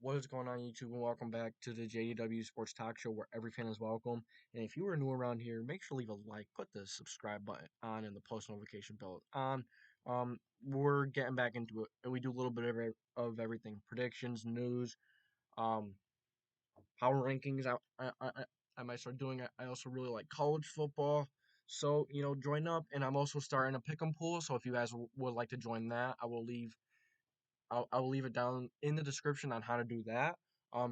What is going on, YouTube, and welcome back to the JDW Sports Talk Show, where every fan is welcome. And if you are new around here, make sure to leave a like, put the subscribe button on, and the post notification bell on. We're getting back into it, and we do a little bit of everything: predictions, news, um, power rankings. I might start doing it. I also really like college football, so join up. And I'm also starting a pick'em pool. So if you guys would like to join that, I'll leave it down in the description on how to do that.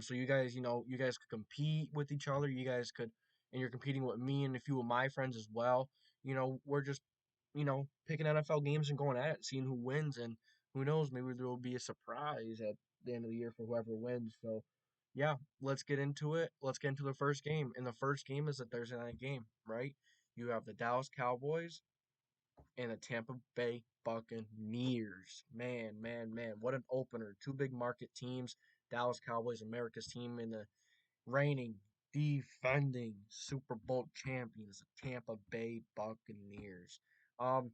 So you guys could compete with each other. And you're competing with me and a few of my friends as well. We're just, picking NFL games and going at it, seeing who wins, and who knows, maybe there will be a surprise at the end of the year for whoever wins. So, yeah, let's get into it. Let's get into the first game. And the first game is a Thursday night game, right? You have the Dallas Cowboys and the Tampa Bay Buccaneers. Man, what an opener. Two big market teams. Dallas Cowboys, America's team, and the reigning, defending Super Bowl champions, the Tampa Bay Buccaneers. Um,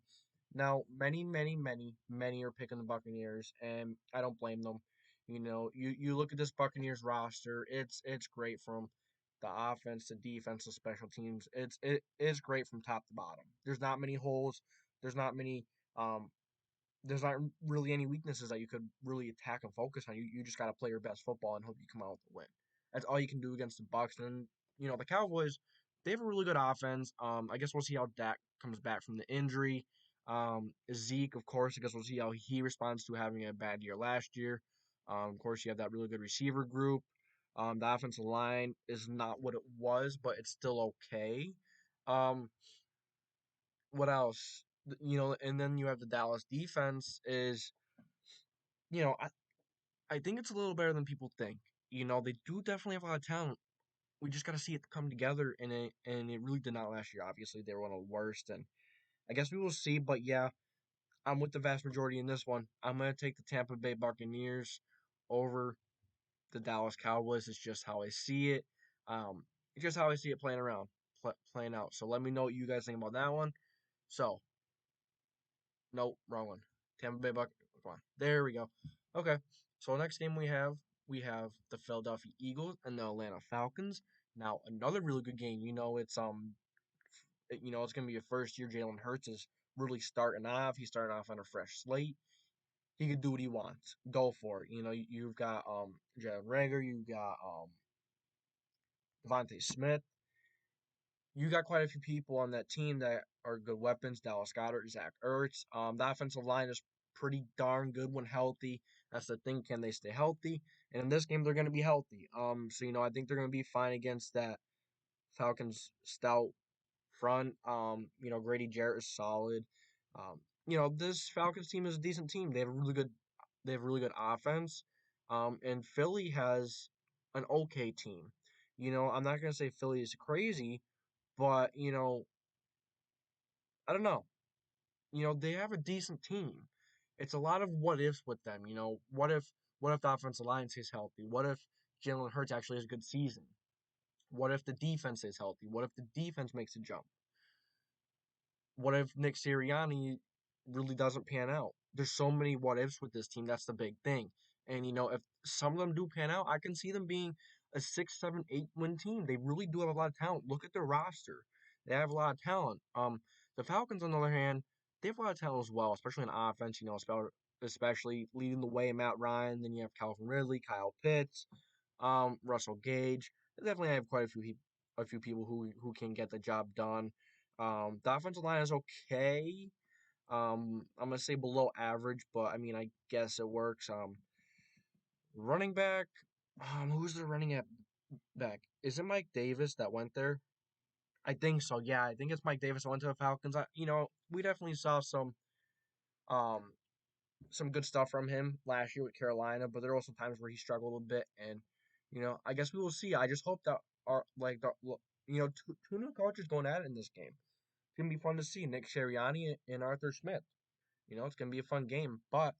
Now many are picking the Buccaneers, and I don't blame them. You look at this Buccaneers roster. It's great from the offense, the defense, the special teams. It is great from top to bottom. There's not many holes. There's not many. Um, there's not really any weaknesses that you could really attack and focus on. You just got to play your best football and hope you come out with a win. That's all you can do against the Bucks. And the Cowboys, they have a really good offense. I guess we'll see how Dak comes back from the injury. Zeke, of course, I guess we'll see how he responds to having a bad year last year. Of course, you have that really good receiver group. The offensive line is not what it was, but it's still okay. Um, what else? And then you have the Dallas defense is, you know, I, I think it's a little better than people think. They do definitely have a lot of talent. We just got to see it come together, and it really did not last year. Obviously, they were one of the worst, and I guess we will see. But yeah, I'm with the vast majority in this one. I'm gonna take the Tampa Bay Buccaneers over the Dallas Cowboys. It's just how I see it. Um, it's just how I see it playing out. So let me know what you guys think about that one. So, nope, wrong one. Tampa Bay Buck. Come on, there we go. Okay, so next game we have the Philadelphia Eagles and the Atlanta Falcons. Now another really good game. It's gonna be a first year. Jalen Hurts is really starting off. He's starting off on a fresh slate. He can do what he wants. Go for it. You've got Jalen Rager, you've got Devontae Smith. You got quite a few people on that team that are good weapons. Dallas Goedert, Zach Ertz. The offensive line is pretty darn good when healthy. That's the thing. Can they stay healthy? And in this game, they're going to be healthy. So I think they're going to be fine against that Falcons stout front. Grady Jarrett is solid. This Falcons team is a decent team. They have really good offense. And Philly has an okay team. I'm not gonna say Philly is crazy, but I don't know. They have a decent team. It's a lot of what ifs with them. What if the offensive line stays healthy? What if Jalen Hurts actually has a good season? What if the defense is healthy? What if the defense makes a jump? What if Nick Sirianni really doesn't pan out? There's so many what ifs with this team. That's the big thing. And if some of them do pan out, I can see them being a 6, 7, 8 win team. They really do have a lot of talent. Look at their roster. They have a lot of talent. The Falcons, on the other hand, they have a lot of talent as well, especially in offense. Especially leading the way, Matt Ryan. Then you have Calvin Ridley, Kyle Pitts, Russell Gage. They definitely have quite a few people who can get the job done. The offensive line is okay. I'm gonna say below average, but I mean, I guess it works. Running back, who's the running at back? Is it Mike Davis that went there? I think so. Yeah, I think it's Mike Davis that went to the Falcons. We definitely saw um, some good stuff from him last year with Carolina, but there are also times where he struggled a bit, and I guess we will see. I just hope that two new coaches going at it in this game. It's gonna be fun to see Nick Sirianni and Arthur Smith. It's gonna be a fun game, but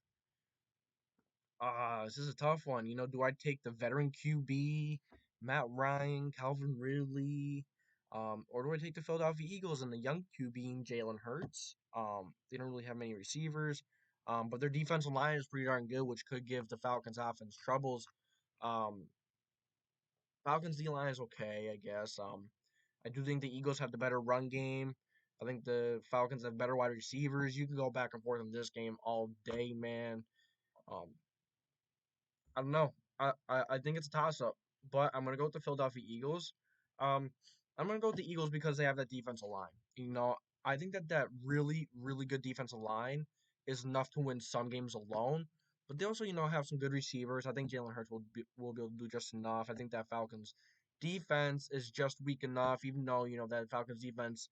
this is a tough one. Do I take the veteran QB, Matt Ryan, Calvin Ridley, or do I take the Philadelphia Eagles and the young QB, Jalen Hurts? They don't really have many receivers, but their defensive line is pretty darn good, which could give the Falcons offense troubles. Um, Falcons D line is okay, I guess. I do think the Eagles have the better run game. I think the Falcons have better wide receivers. You can go back and forth in this game all day, man. Um, I don't know. I think it's a toss up, but I'm gonna go with the Philadelphia Eagles. Um, I'm gonna go with the Eagles because they have that defensive line. I think that really good defensive line is enough to win some games alone. But they also, have some good receivers. I think Jalen Hurts will be able to do just enough. I think that Falcons defense is just weak enough, even though that Falcons defense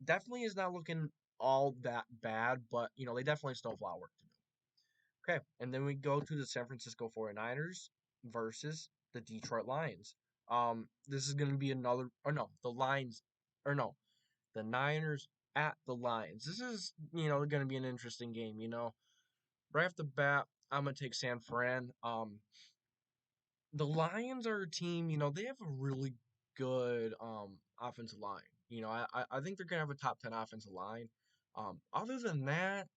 definitely is not looking all that bad. But they definitely still have a lot of work to do. Okay, and then we go to the San Francisco 49ers versus the Detroit Lions. This is going to be another, or no, the Lions, or no, the Niners at the Lions. This is, going to be an interesting game. Right off the bat, I'm going to take San Fran. The Lions are a team, they have a really good offensive line. I think they're going to have a top 10 offensive line. Other than that,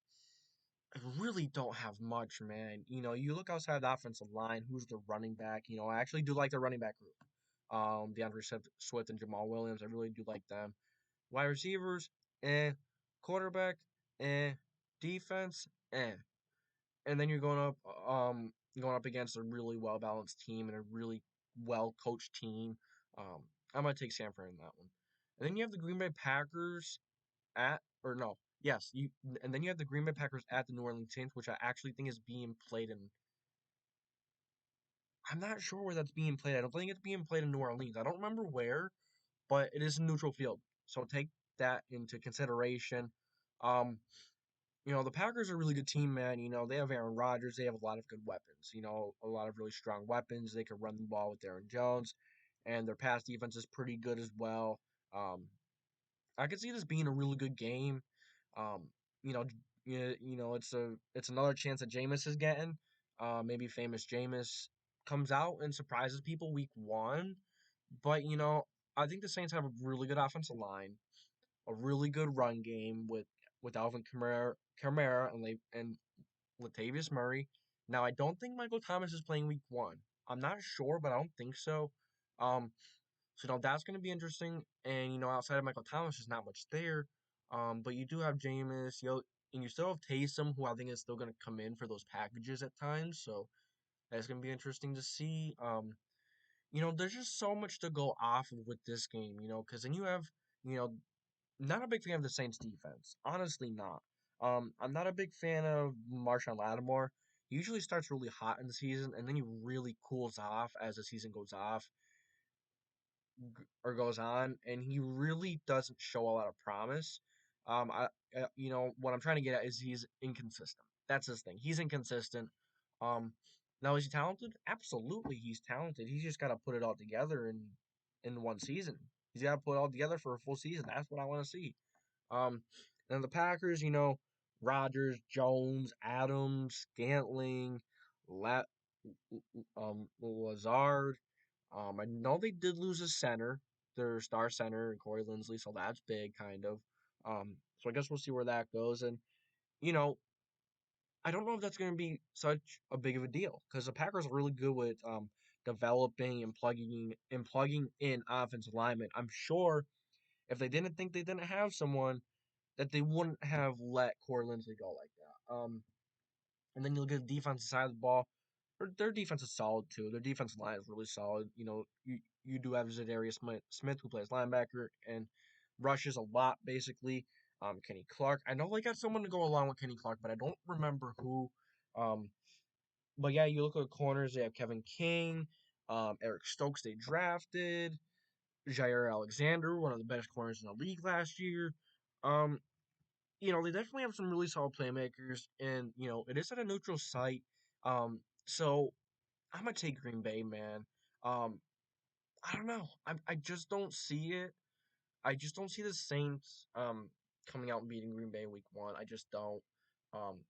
I really don't have much, man. You look outside the offensive line, who's the running back? I actually do like the running back group. DeAndre Swift and Jamal Williams, I really do like them. Wide receivers, eh. Quarterback, eh. Defense, eh. And then you're going up against a really well balanced team and a really well coached team. Um, I'm gonna take San Fran in that one. And then you have the Green Bay Packers at or no, yes, you and then you have the Green Bay Packers at the New Orleans Saints, which I actually think is being played in. I'm not sure where that's being played. I don't think it's being played in New Orleans. I don't remember where, but it is a neutral field, so take that into consideration. Um, the Packers are a really good team, man. They have Aaron Rodgers. They have a lot of good weapons. A lot of really strong weapons. They can run the ball with Aaron Jones, and their pass defense is pretty good as well. Um, I could see this being a really good game. Um, you know, it's another chance that Jameis is getting. Maybe famous Jameis comes out and surprises people week one. But I think the Saints have a really good offensive line, a really good run game with Alvin Kamara and Latavius Murray. Now I don't think Michael Thomas is playing week one. I'm not sure, but I don't think so. Um, so that's going to be interesting. And outside of Michael Thomas, there's not much there. But you do have Jameis, and you still have Taysom, who I think is still going to come in for those packages at times. So that's going to be interesting to see. There's just so much to go off of with this game. Because then you have, you know, not a big fan of the Saints defense. Honestly, not. I'm not a big fan of Marshawn Lattimore. He usually starts really hot in the season, and then he really cools off as the season goes off or goes on, and he really doesn't show a lot of promise. What I'm trying to get at is he's inconsistent. That's his thing. He's inconsistent. Um, Now is he talented? Absolutely, he's talented. He's just got to put it all together in one season. He's got to put it all together for a full season. That's what I want to see. Um, and the Packers, Rodgers, Jones, Adams, Scantling, La- Lazard. I know they did lose a center, their star center, Corey Linsley, so that's big, kind of. So I guess we'll see where that goes. And you know, I don't know if that's going to be such a big of a deal because the Packers are really good with developing and plugging in offensive linemen. I'm sure if they didn't think they didn't have someone, that they wouldn't have let Corey Linsley go like that. And then you look at the defensive side of the ball. Their defense is solid too. Their defensive line is really solid. You do have Zadarius Smith who plays linebacker and rushes a lot basically. Kenny Clark. I know they got someone to go along with Kenny Clark, but I don't remember who. Um, but yeah, you look at the corners. They have Kevin King, Eric Stokes. They drafted Jair Alexander, one of the best corners in the league last year. Um, they definitely have some really solid playmakers, and it is at a neutral site. So I'm gonna take Green Bay, man. Um, I don't know. I just don't see it. I just don't see the Saints coming out and beating Green Bay week one. I just don't. Um,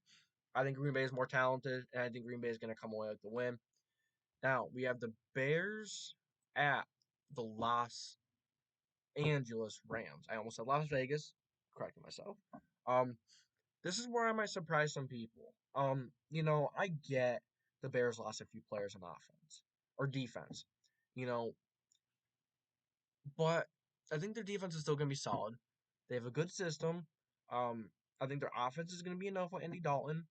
I think Green Bay is more talented, and I think Green Bay is gonna come away with the win. Now we have the Bears at the Los Angeles Rams. I almost said Las Vegas. Correcting myself. Um, This is where I might surprise some people. I get the Bears lost a few players on offense. or defense. You know, but I think their defense is still going to be solid. They have a good system. Um, I think their offense is going to be enough with Andy Dalton.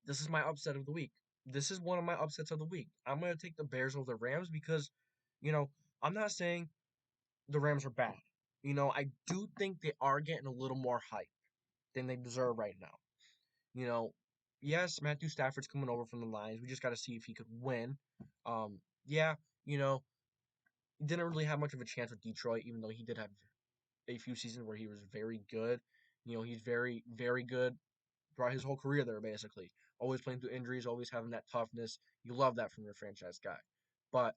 This is my upset of the week. This is one of my upsets of the week. I'm going to take the Bears over the Rams because, you know, I'm not saying the Rams are bad. I do think they are getting a little more hype than they deserve right now. You know, yes, Matthew Stafford's coming over from the Lions. We just got to see if he could win. Yeah, you know, he didn't really have much of a chance with Detroit, even though he did have a few seasons where he was very good. He's very, very good throughout his whole career there, basically. Always playing through injuries, always having that toughness. You love that from your franchise guy. But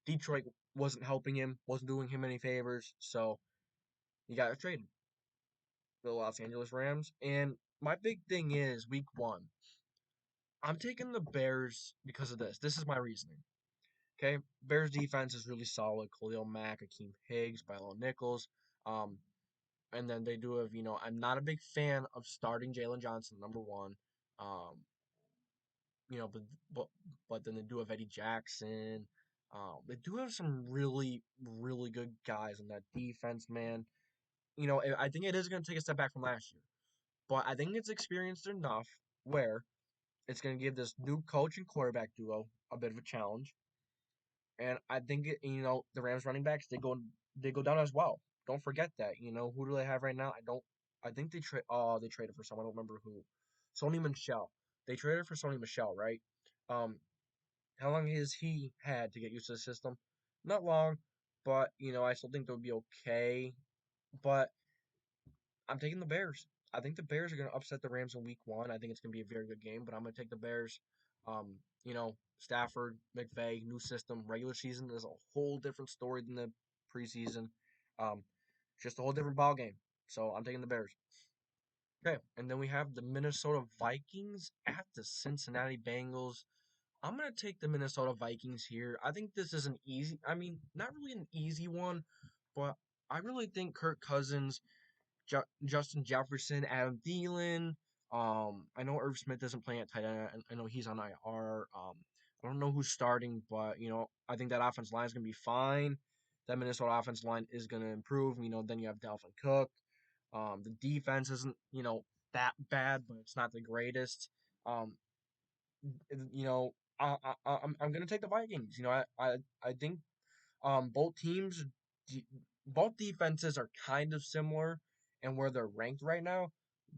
Detroit wasn't helping him, wasn't doing him any favors, so you got to trade him. The Los Angeles Rams. And my big thing is week one. I'm taking the Bears because of this. This is my reasoning. Okay, Bears defense is really solid. Khalil Mack, Akeem Higgs, Bilo Nichols. Um, and then they do have, I'm not a big fan of starting Jalen Johnson, number one. Um, you know, but but but then they do have Eddie Jackson. They do have some really really good guys in that defense, man. I think it is going to take a step back from last year, but I think it's experienced enough where it's going to give this new coach and quarterback duo a bit of a challenge. And I think the Rams running backs they go down as well. Don't forget that. Who do they have right now? I think they traded for someone. I don't remember who. Sony Michelle. They traded for Sony Michelle, right? Um how long has he had to get used to the system? Not long, but I still think they'll be okay. But I'm taking the Bears. I think the Bears are going to upset the Rams in week one. I think it's going to be a very good game, but I'm going to take the Bears. Stafford, McVay, new system, regular season is a whole different story than the preseason. Um, just a whole different ball game. So I'm taking the Bears. Okay, and then we have the Minnesota Vikings at the Cincinnati Bengals. I'm gonna take the Minnesota Vikings here. I think this is not really an easy one, but I really think Kirk Cousins, Justin Jefferson, Adam Thielen. I know Irv Smith isn't playing at tight end. I know he's on IR. I don't know who's starting, but I think that offense line is gonna be fine. That Minnesota offense line is gonna improve. Then you have Dalvin Cook. The defense isn't that bad, but it's not the greatest. Um, you know, I'm gonna take the Vikings. I think both teams, de- both defenses are kind of similar in where they're ranked right now,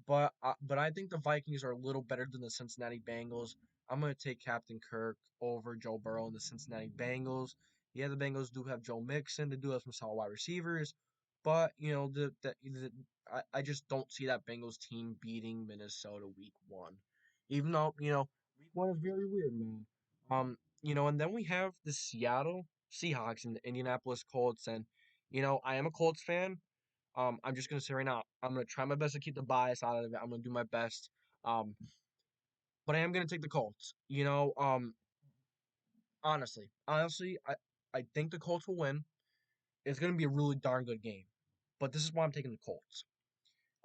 but I think the Vikings are a little better than the Cincinnati Bengals. I'm gonna take Captain Kirk over Joe Burrow and the Cincinnati Bengals. Yeah, the Bengals do have Joe Mixon. They do have some solid wide receivers, but I just don't see that Bengals team beating Minnesota week one. Even though week one is very weird, man. And then we have the Seattle Seahawks and the Indianapolis Colts. And, I am a Colts fan. I'm just gonna say right now, I'm gonna try my best to keep the bias out of it. I'm gonna do my best. Um, but I am gonna take the Colts. Honestly, I think the Colts will win. It's gonna be a really darn good game. But this is why I'm taking the Colts.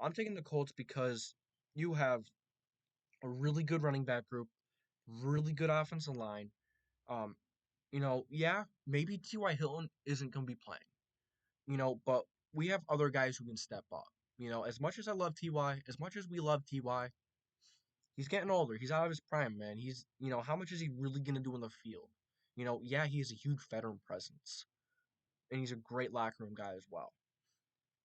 I'm taking the Colts because you have a really good running back group, really good offensive line. Um, yeah, maybe T.Y. Hilton isn't gonna be playing. But we have other guys who can step up. As much as I love Ty, as much as we love Ty, he's getting older. He's out of his prime, man. How much is he really gonna do in the field? Yeah, he is a huge veteran presence, and he's a great locker room guy as well.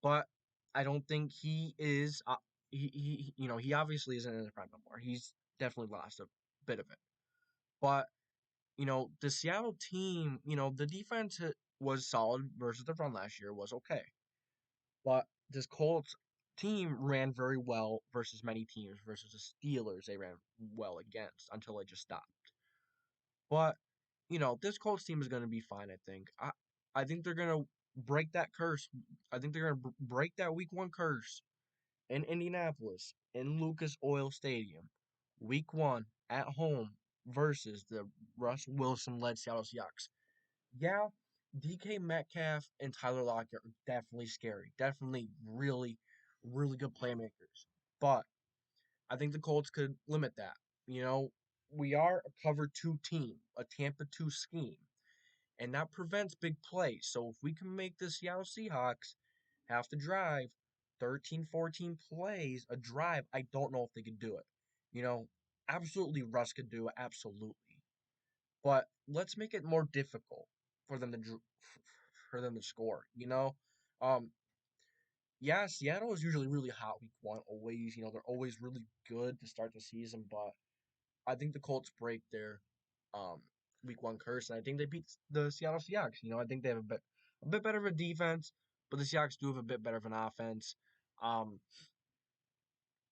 But I don't think he is. He obviously isn't in his prime no more. He's definitely lost a bit of it. But the Seattle team, the defense was solid versus the run last year was okay. But this Colts team ran very well versus many teams versus the Steelers they ran well against until it just stopped. But this Colts team is going to be fine. I think they're going to break that curse. I think they're going to break that Week One curse in Indianapolis in Lucas Oil Stadium, Week One at home versus the Russ Wilson led Seattle Seahawks. Yeah, DK Metcalf and Tyler Lockett are definitely scary. Definitely really, really good playmakers. But I think the Colts could limit that. You know, we are a cover two team, a Tampa 2 scheme, and that prevents big plays. So if we can make the Seattle Seahawks have to drive 13, 14 plays a drive, I don't know if they could do it. You know, absolutely Russ could do it, absolutely. But let's make it more difficult for them to for them to score, you know? Um yeah, Seattle is usually really hot week one, always, they're always really good to start the season, but I think the Colts break their um week one curse, and I think they beat the Seattle Seahawks. I think they have a bit better of a defense, but the Seahawks do have a bit better of an offense. Um,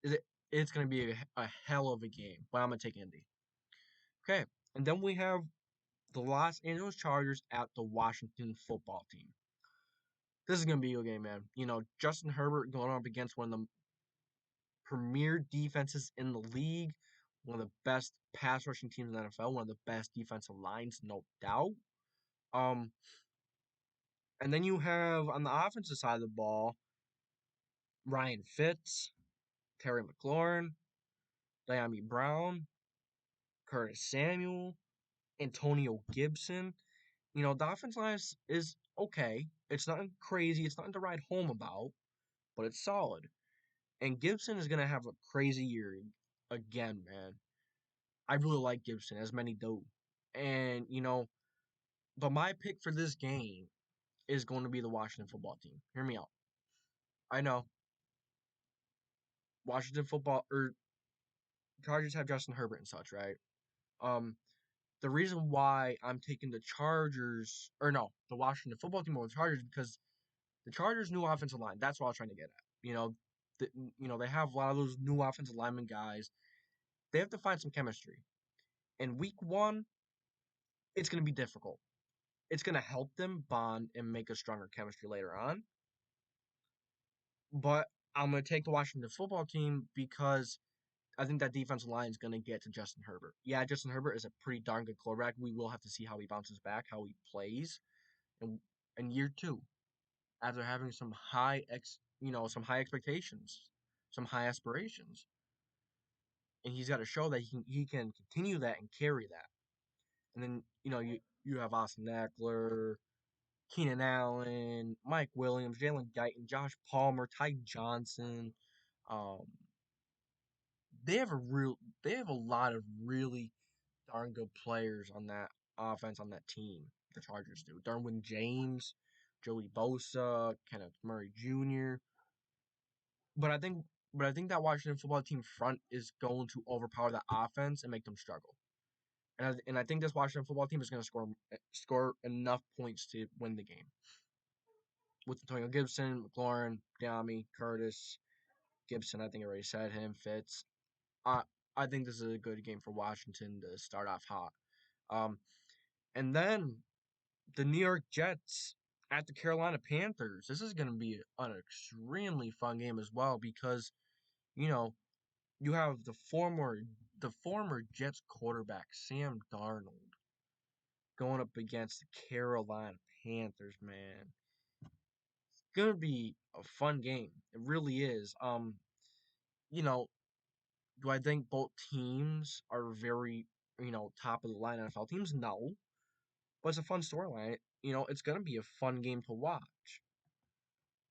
is it it's gonna be a hell of a game, but I'm gonna take Indy. Okay, and then we have the Los Angeles Chargers at the Washington Football Team. This is gonna be a game, man. Justin Herbert going up against one of the premier defenses in the league, one of the best pass rushing teams in the NFL, one of the best defensive lines, no doubt. Um, and then you have on the offensive side of the ball, Ryan Fitz, Terry McLaurin, Diami Brown, Curtis Samuel, Antonio Gibson. The offensive line is okay. It's nothing crazy. It's nothing to write home about, but it's solid. And Gibson is gonna have a crazy year again, man. I really like Gibson, as many do. And but my pick for this game is going to be the Washington Football Team. Hear me out. I know Washington Football or Chargers have Justin Herbert and such, right? Um, the reason why I'm taking the Chargers or no, the Washington Football Team over the Chargers because the Chargers' new offensive line. That's what I was trying to get at. The, they have a lot of those new offensive lineman guys. They have to find some chemistry. In week one, it's going to be difficult. It's going to help them bond and make a stronger chemistry later on. But I'm going to take the Washington Football Team because I think that defensive line is going to get to Justin Herbert. Yeah, Justin Herbert is a pretty darn good quarterback. We will have to see how he bounces back, how he plays in year two after having some high expectations, some high aspirations. And he's got to show that he can continue that and carry that. And then, you have Austin Eckler, Keenan Allen, Mike Williams, Jalen Guyton, Josh Palmer, Ty Johnson. Um, they have a lot of really darn good players on that offense on that team. The Chargers do. Darwin James, Joey Bosa, Kenneth Murray Jr. But I think but I think that Washington football team front is going to overpower that offense and make them struggle. And I think this Washington football team is going to score enough points to win the game. With Antonio Gibson, McLaurin, Diami, Curtis, Gibson, I think I already said him, Fitz. I I think this is a good game for Washington to start off hot. Um, and then the New York Jets at the Carolina Panthers. This is going to be an extremely fun game as well because you know you have the former Jets quarterback Sam Darnold going up against the Carolina Panthers. Man, it's going to be a fun game. It really is. You know, do I think both teams are very top of the line NFL teams? No, but it's a fun storyline. It's going to be a fun game to watch.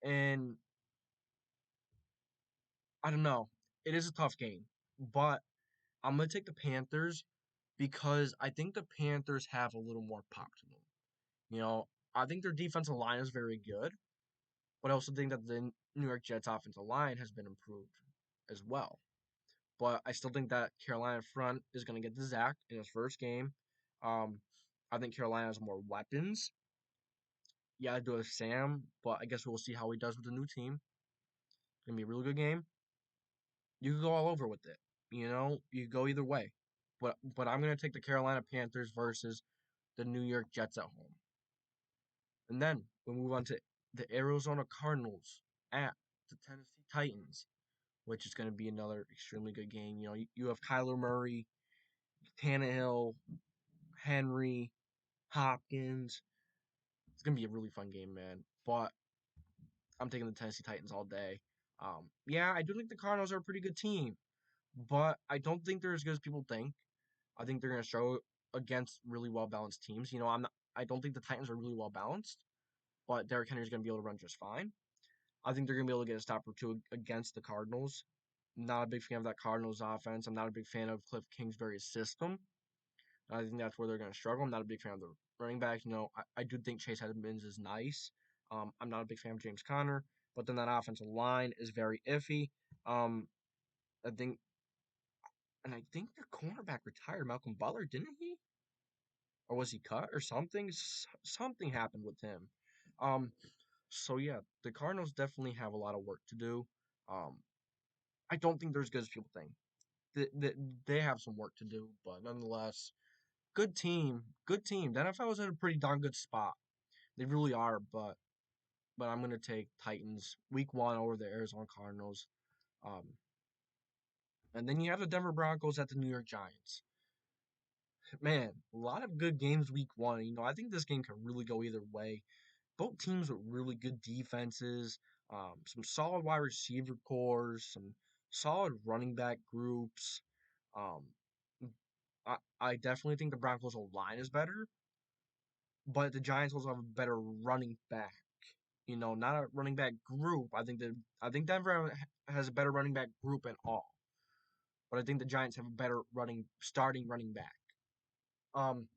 And I don't know. It is a tough game, but I'm gonna take the Panthers because I think the Panthers have a little more pop to them. I think their defensive line is very good, but I also think that the New York Jets offensive line has been improved as well. But I still think that Carolina front is gonna get to Zach in his first game. Um, I think Carolina has more weapons. Yeah, I do have Sam, but I guess we'll see how he does with the new team. It's gonna be a really good game. You could go all over with it. You could go either way. But I'm gonna take the Carolina Panthers versus the New York Jets at home. And then we move on to the Arizona Cardinals at the Tennessee Titans, which is gonna be another extremely good game. You have Kyler Murray, Tannehill, Henry, Hopkins. It's gonna be a really fun game, man. But I'm taking the Tennessee Titans all day. Yeah, I do think the Cardinals are a pretty good team, but I don't think they're as good as people think. I think they're going to struggle against really well balanced teams. I don't think the Titans are really well balanced, but Derrick Henry's going to be able to run just fine. I think they're going to be able to get a stop or two against the Cardinals. Not a big fan of that Cardinals offense. I'm not a big fan of Cliff Kingsbury's system. I think that's where they're going to struggle. I'm not a big fan of the running backs. I do think Chase Edmonds is nice. I'm not a big fan of James Conner, but then that offensive line is very iffy. Um, I think, and I think the cornerback retired, Malcolm Butler, didn't he? Or was he cut or something? Something happened with him. Um, so yeah, the Cardinals definitely have a lot of work to do. Um, I don't think they're as good as people think. They have some work to do, but nonetheless, good team, good team. The NFL is in a pretty darn good spot. They really are, but I'm gonna take Titans week 1 over the Arizona Cardinals. Um, and then you have the Denver Broncos at the New York Giants. Man, a lot of good games week 1. I think this game can really go either way. Both teams with really good defenses, some solid wide receiver cores, some solid running back groups. Um, I definitely think the Broncos' line is better, but the Giants also have a better running back. Not a running back group. I think Denver has a better running back group in all, but I think the Giants have a better starting running back. Um,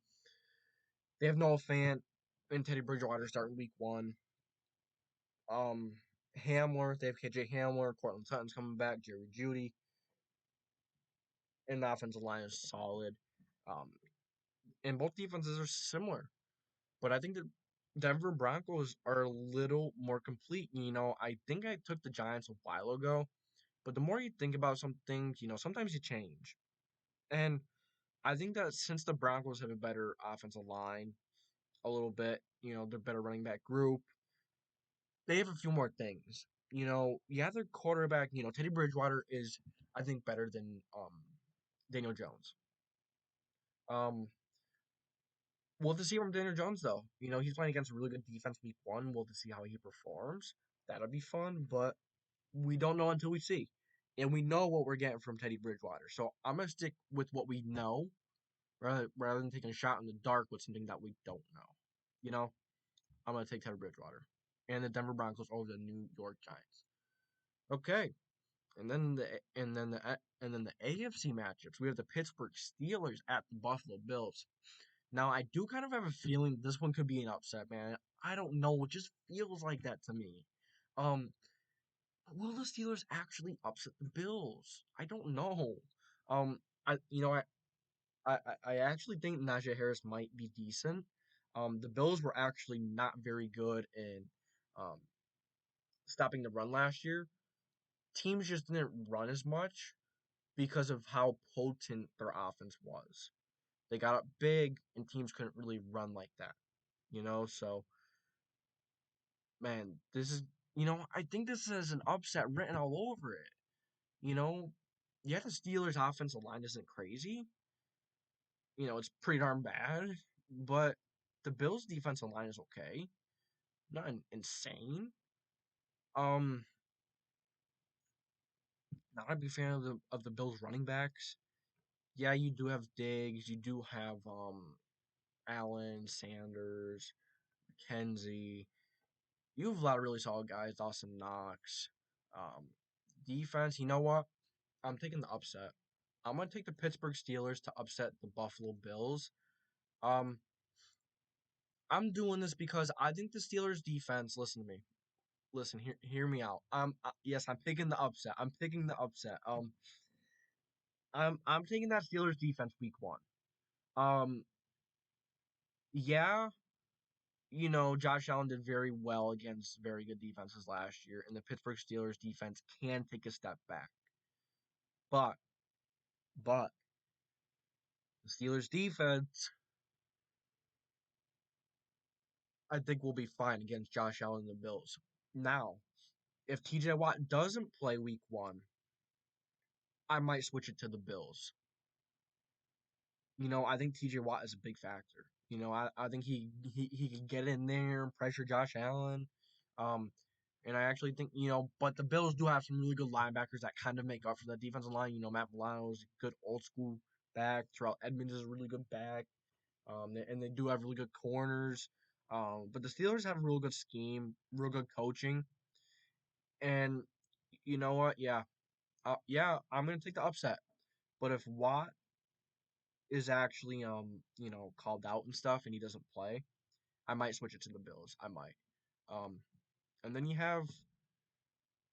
they have Noah Fant and Teddy Bridgewater starting week 1. Um, Hamler, they have KJ Hamler, Cortland Sutton's coming back, Jerry Jeudy, and the offensive line is solid. Um, and both defenses are similar. But I think the Denver Broncos are a little more complete. I think I took the Giants a while ago, but the more you think about some things, sometimes you change. And I think that since the Broncos have a better offensive line, a little bit, they're better running back group, they have a few more things. Yeah, their quarterback, Teddy Bridgewater is, I think, better than Daniel Jones. Um, we'll have to see from Daniel Jones, though. He's playing against a really good defense week 1. We'll have to see how he performs. That'll be fun, but we don't know until we see. And we know what we're getting from Teddy Bridgewater. So I'm going to stick with what we know rather than taking a shot in the dark with something that we don't know. You know, I'm going to take Teddy Bridgewater and the Denver Broncos over the New York Giants. Okay. And then the AFC matchups. We have the Pittsburgh Steelers at the Buffalo Bills. Now, I do kind of have a feeling this one could be an upset, man. I don't know. It just feels like that to me. Um, will the Steelers actually upset the Bills? I don't know. Um, I you know I actually think Najee Harris might be decent. The Bills were actually not very good in um stopping the run last year. Teams just didn't run as much because of how potent their offense was. They got up big and teams couldn't really run like that. So man, I think this is an upset written all over it. You know, yeah, the Steelers' offensive line isn't crazy. It's pretty darn bad, but the Bills' defensive line is okay. Not insane. Um, Not a big fan of the Bills' running backs. Yeah, you do have Diggs. You do have Allen, Sanders, McKenzie. You have a lot of really solid guys. Dawson Knox. Um, Defense. You know what? I'm taking the upset. I'm gonna take the Pittsburgh Steelers to upset the Buffalo Bills. Um, I'm doing this because I think the Steelers defense. Listen to me. Listen, hear me out. Yes, I'm picking the upset. I'm picking the upset. I'm taking that Steelers defense week 1. Um, yeah, Josh Allen did very well against very good defenses last year, and the Pittsburgh Steelers defense can take a step back. But, but the Steelers defense, I think will be fine against Josh Allen and the Bills. Now, if TJ Watt doesn't play week 1, I might switch it to the Bills. I think TJ Watt is a big factor. I think he can get in there and pressure Josh Allen. Um, and I actually think, but the Bills do have some really good linebackers that kind of make up for the defensive line. Matt Milano's a good old school back. Terrell Edmonds is a really good back. And they do have really good corners. But the Steelers have a real good scheme, real good coaching, and you know what? Yeah, I'm gonna take the upset. But if Watt is actually called out and stuff and he doesn't play, I might switch it to the Bills. I might. Um, and then you have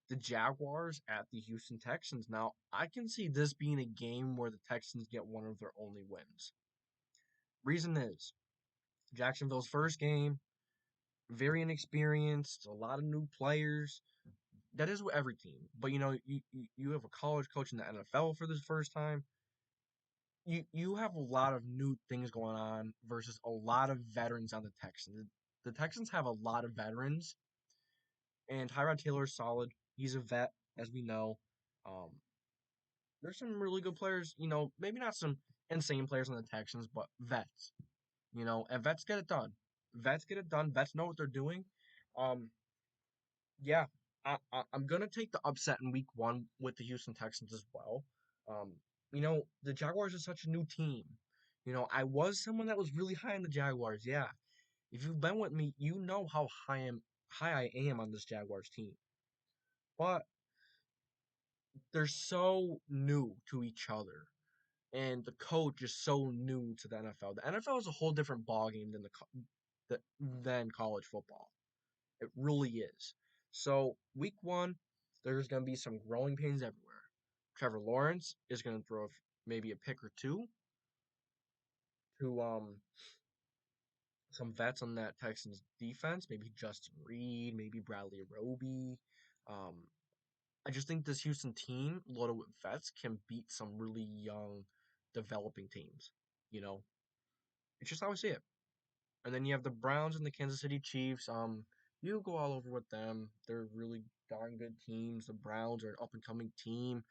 the Jaguars at the Houston Texans. Now, I can see this being a game where the Texans get one of their only wins. Reason is Jacksonville's first game, very inexperienced, a lot of new players. That is with every team. But you have a college coach in the NFL for the first time. You have a lot of new things going on versus a lot of veterans on the Texans. The Texans have a lot of veterans, and Tyrod Taylor is solid. He's a vet, as we know. Um, there's some really good players. Maybe not some insane players on the Texans, but vets. And vets get it done. Vets get it done. Vets know what they're doing. Um, yeah, I'm gonna take the upset in Week 1 with the Houston Texans as well. Um, the Jaguars are such a new team. I was someone that was really high on the Jaguars. Yeah, if you've been with me, you know how high I am on this Jaguars team. But they're so new to each other, and the coach is so new to the NFL. The NFL is a whole different ballgame than college football. It really is. So week 1, there's going to be some growing pains everywhere. Trevor Lawrence is going to throw maybe a pick or two to some vets on that Texans defense, maybe Justin Reed, maybe Bradley Roby. Um, I just think this Houston team, loaded with vets, can beat some really young, developing teams. You know, it's just how I see it. And then you have the Browns and the Kansas City Chiefs. You go all over with them. They're really darn good teams. The Browns are an up and coming team.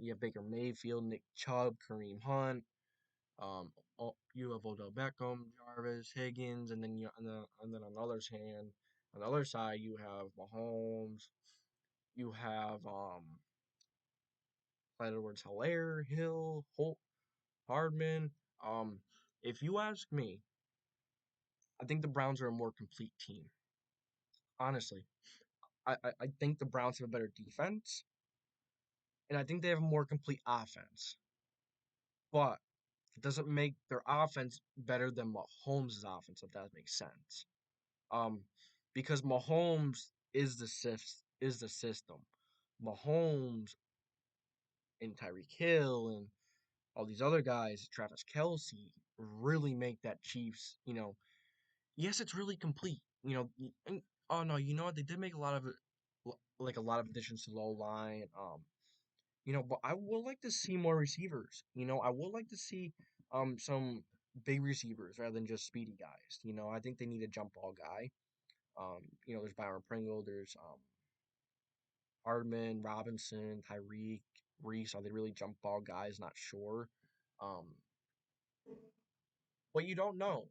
You have Baker Mayfield, Nick Chubb, Kareem Hunt. You have Odell Beckham, Jarvis, Higgins, and then on the other hand, on the other side, you have Mahomes. You have Clyde Edwards-Helaire, Hill, Holt, Hardman. Um, if you ask me, I think the Browns are a more complete team. Honestly, I think the Browns have a better defense, and I think they have a more complete offense. But it doesn't make their offense better than Mahomes' offense, if that makes sense. Um, because Mahomes is the system. Mahomes and Tyreek Hill and all these other guys, Travis Kelsey, really make that Chiefs. Yes, it's really complete. And, oh no, you know what? They did make a lot of like a lot of additions to low line. But I would like to see more receivers. I would like to see some big receivers rather than just speedy guys. I think they need a jump ball guy. There's Byron Pringle, there's Hardman, Robinson, Tyreek, Reese. Are they really jump ball guys? Not sure. Um, but you don't know.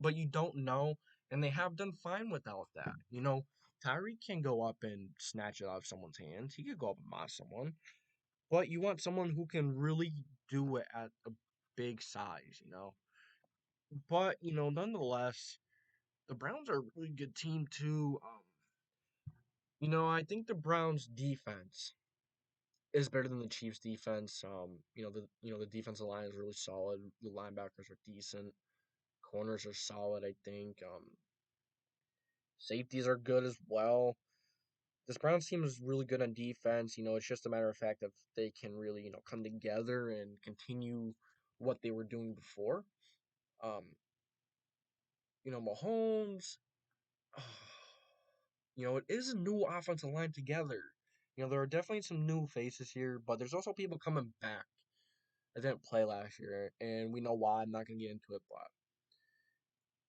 But you don't know, and they have done fine without that. Tyreek can go up and snatch it out of someone's hands. He could go up and moss someone. But you want someone who can really do it at a big size. But, nonetheless, the Browns are a really good team too. I think the Browns defense is better than the Chiefs defense. The defensive line is really solid. The linebackers are decent. Corners are solid, I think. Safeties are good as well. This Browns team is really good on defense. It's just a matter of fact if they can really, come together and continue what they were doing before. Um, Mahomes, it is a new offensive line together. There are definitely some new faces here, but there's also people coming back that didn't play last year, and we know why. I'm not gonna get into it, but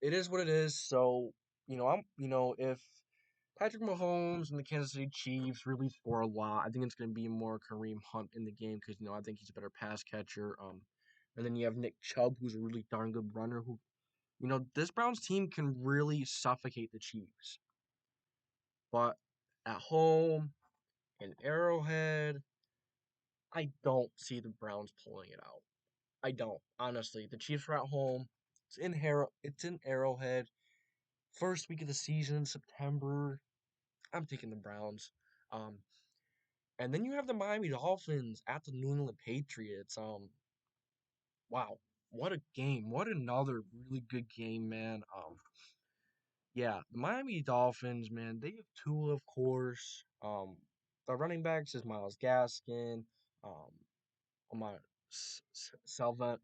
it is what it is. So, if Patrick Mahomes and the Kansas City Chiefs really score a lot, I think it's gonna be more Kareem Hunt in the game because I think he's a better pass catcher. And then you have Nick Chubb, who's a really darn good runner. Who, this Browns team can really suffocate the Chiefs. But at home, in Arrowhead, I don't see the Browns pulling it out. I don't, honestly. The Chiefs are at home. It's in Arrowhead. First week of the season, September. I'm taking the Browns. Um, and then you have the Miami Dolphins at the New England Patriots. Wow, what a game! What another really good game, man. Yeah, the Miami Dolphins, man. They have Tua, of course. The running backs is Miles Gaskin. Um, oh my, Salvon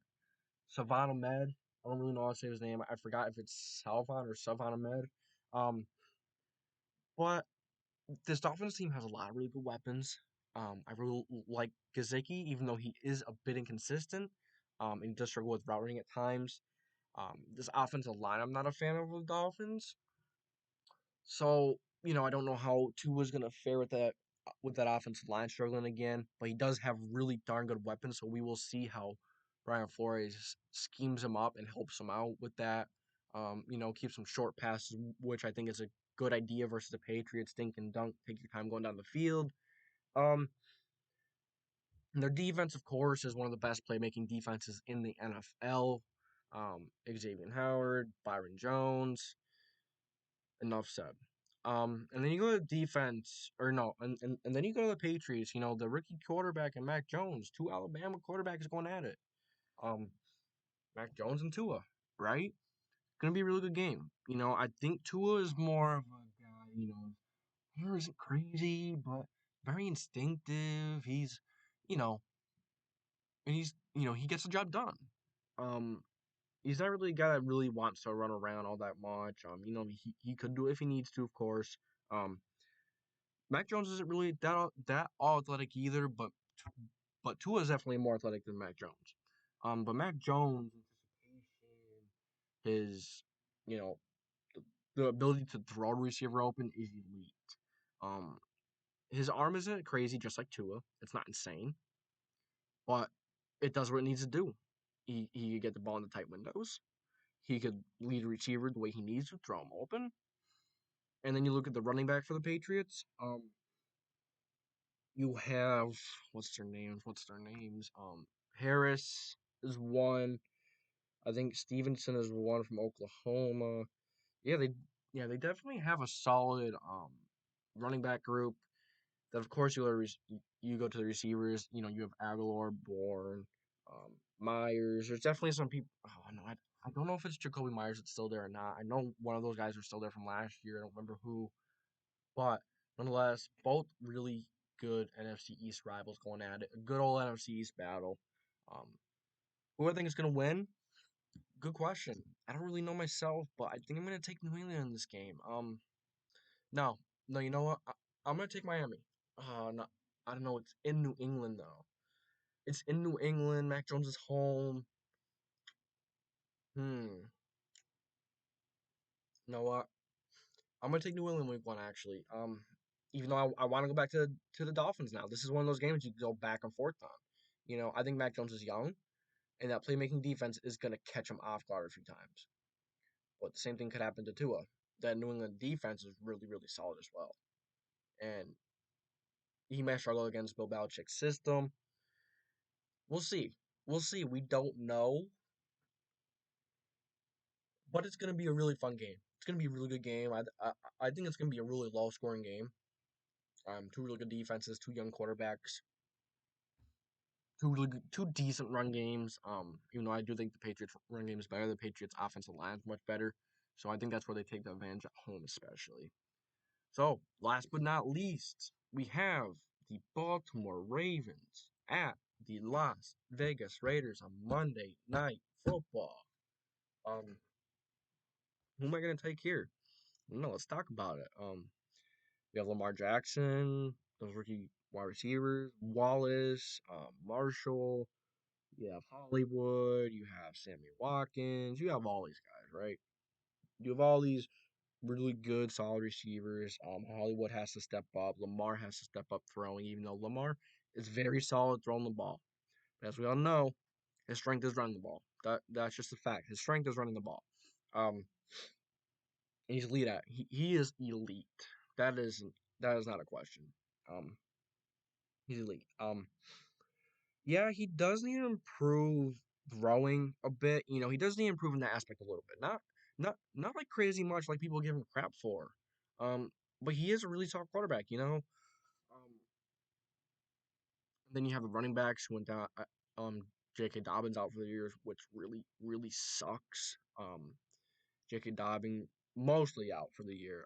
Ahmed. I don't really know how to say his name. I forgot if it's Salvon or Salvon Ahmed. Um, but this Dolphins team has a lot of really good weapons. I really like Gazeki, even though he is a bit inconsistent. And does struggle with route running at times. This offensive line, I'm not a fan of the Dolphins. So, I don't know how Tua's gonna fare with that offensive line struggling again, but he does have really darn good weapons, so we will see how Brian Flores schemes him up and helps him out with that. Keeps some short passes, which I think is a good idea versus the Patriots. Think and dunk, take your time going down the field. Um, and their defense, of course, is one of the best playmaking defenses in the NFL. Xavier Howard, Byron Jones, enough said. And then you go to defense, or no, and then you go to the Patriots. The rookie quarterback and Mac Jones, two Alabama quarterbacks going at it. Um, Mac Jones and Tua, right? Gonna be a really good game. I think Tua is more of a guy. Hair isn't crazy, but very instinctive. You know, he gets the job done. Um, he's not really a guy that really wants to run around all that much. He could do it if he needs to, of course. Um, Mac Jones isn't really that all athletic either, but Tua is definitely more athletic than Mac Jones. But Mac Jones, his you know the ability to throw a receiver open is elite. Um, his arm isn't crazy, just like Tua. It's not insane, but it does what it needs to do. He could get the ball in the tight windows. He could lead a receiver the way he needs to, throw him open. And then you look at the running back for the Patriots. You have what's their names? What's their names? Harris is one. I think Stevenson is one from Oklahoma. Yeah, they definitely have a solid running back group. Then of course you go to the receivers. You have Aguilar, Bourne, Myers. There's definitely some people. Oh no, I don't know if it's Jacoby Myers that's still there or not. I know one of those guys are still there from last year. I don't remember who, but nonetheless, both really good NFC East rivals going at it. A good old NFC East battle. Um, who I think is going to win? Good question. I don't really know myself, but I think I'm going to take New England in this game. No, no, you know what? I'm going to take Miami. No, I don't know. It's in New England though. It's in New England. Mac Jones is home. Hmm. You know what? I'm gonna take New England week one actually. Even though I want to go back to the Dolphins now. This is one of those games you go back and forth on. I think Mac Jones is young, and that playmaking defense is gonna catch him off guard a few times. But the same thing could happen to Tua. That New England defense is really, really solid as well. And he may struggle against Bill Belichick's system. We'll see. We'll see. We don't know. But it's going to be a really fun game. It's going to be a really good game. I think it's going to be a really low scoring game. Two really good defenses, two young quarterbacks, two decent run games. Even though I do think the Patriots run game is better, the Patriots offensive line is much better. So I think that's where they take the advantage at home, especially. So last but not least, we have the Baltimore Ravens at the Las Vegas Raiders on Monday Night Football. Um, who am I going to take here? No, let's talk about it. We have Lamar Jackson, those rookie wide receivers, Wallace, Marshall. You have Hollywood. You have Sammy Watkins. You have all these guys, right? You have all these really good, solid receivers. Hollywood has to step up. Lamar has to step up throwing, even though Lamar is very solid throwing the ball. But as we all know, his strength is running the ball. That's just a fact. His strength is running the ball. Um, he's elite at. He is elite. That is that is not a question. Um, he's elite. Yeah, he does need to improve growing a bit. He does need to improve in that aspect a little bit. Not like crazy much like people give him crap for. Um, but he is a really solid quarterback. Then you have the running backs who went down. J.K. Dobbins out for the year, which really really sucks. J.K. Dobbins mostly out for the year.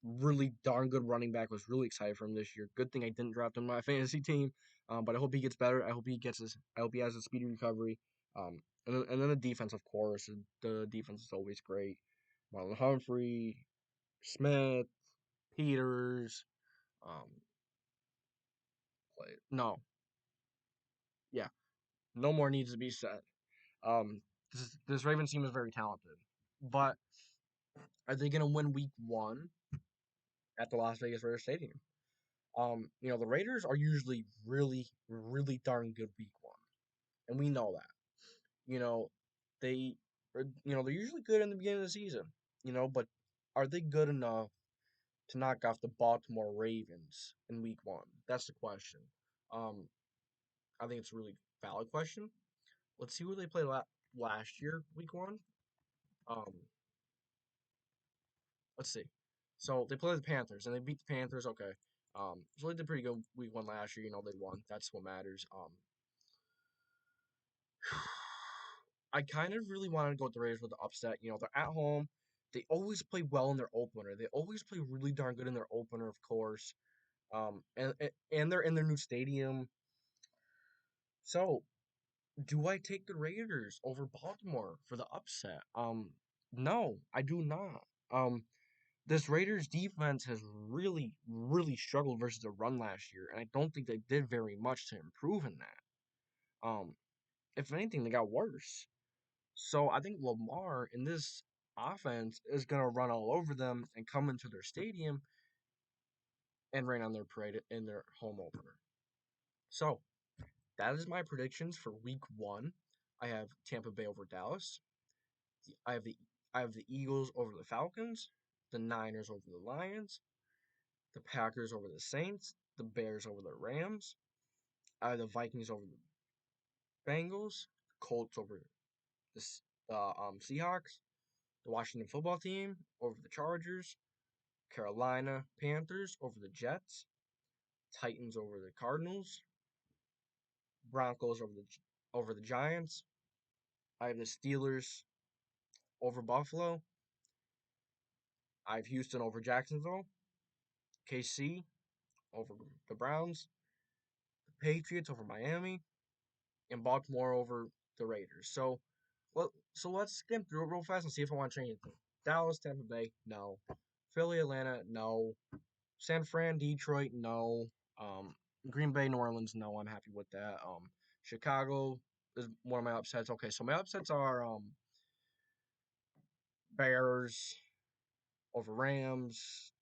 Really darn good running back. Was really excited for him this year. Good thing I didn't draft him in my fantasy team. But I hope he gets better. I hope he has a speedy recovery. And then the defense, of course. The defense is always great. Marlon Humphrey, Smith, Peters. Um, no, yeah, no more needs to be said. Um, this Ravens team is very talented, but are they going to win Week 1 at the Las Vegas Raiders Stadium? The Raiders are usually really, really darn good Week 1, and we know that. You know, they, they're usually good in the beginning of the season. But are they good enough to knock off the Baltimore Ravens in Week 1? That's the question. Um, I think it's a really valid question. Let's see who they played last year, Week 1. Um, let's see. So they played the Panthers and they beat the Panthers. Okay. So they did pretty good Week 1 last year. They won. That's what matters. I kind of really wanted to go with the Raiders with the upset. They're at home. They always play well in their opener. They always play really darn good in their opener, of course. And they're in their new stadium. So, do I take the Raiders over Baltimore for the upset? No, I do not. This Raiders defense has really, really struggled versus the run last year, and I don't think they did very much to improve in that. If anything, they got worse. So I think Lamar in this offense is gonna run all over them and come into their stadium and rain on their parade in their home opener. So that is my predictions for Week 1. I have Tampa Bay over Dallas. I have the I have the Eagles over the Falcons, the Niners over the Lions, the Packers over the Saints, the Bears over the Rams. I have the Vikings over the Bengals, Colts over the Seahawks, the Washington football team over the Chargers, Carolina Panthers over the Jets, Titans over the Cardinals, Broncos over the Giants. I have the Steelers over Buffalo. I have Houston over Jacksonville, KC over the Browns, the Patriots over Miami, and Baltimore over the Raiders. So let's skim through it real fast and see if I want to change anything. Dallas, Tampa Bay, no. Philly, Atlanta, no. San Fran, Detroit, no. Um, Green Bay, New Orleans, no. I'm happy with that. Chicago is one of my upsets. Okay, so my upsets are Bears over Rams,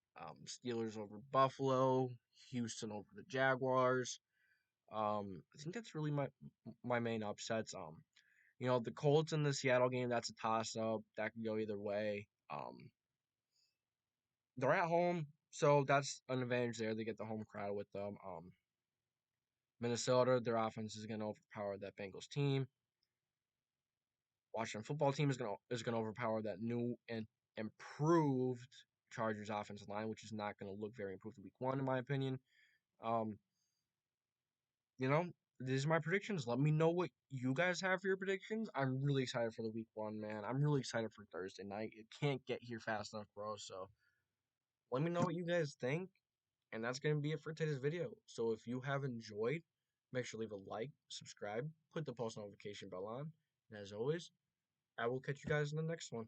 Steelers over Buffalo, Houston over the Jaguars. I think that's really my main upsets. The Colts in the Seattle game, that's a toss up. That can go either way. They're at home, so that's an advantage there. They get the home crowd with them. Minnesota, their offense is going to overpower that Bengals team. Washington football team is gonna overpower that new and improved Chargers offensive line, which is not going to look very improved in Week 1, in my opinion. Um, you know, these are my predictions. Let me know what you guys have for your predictions. I'm really excited for the Week 1, man. I'm really excited for Thursday night. It can't get here fast enough, bro. So let me know what you guys think. And that's going to be it for today's video. So if you have enjoyed, make sure to leave a like, subscribe, put the post notification bell on. And as always, I will catch you guys in the next one.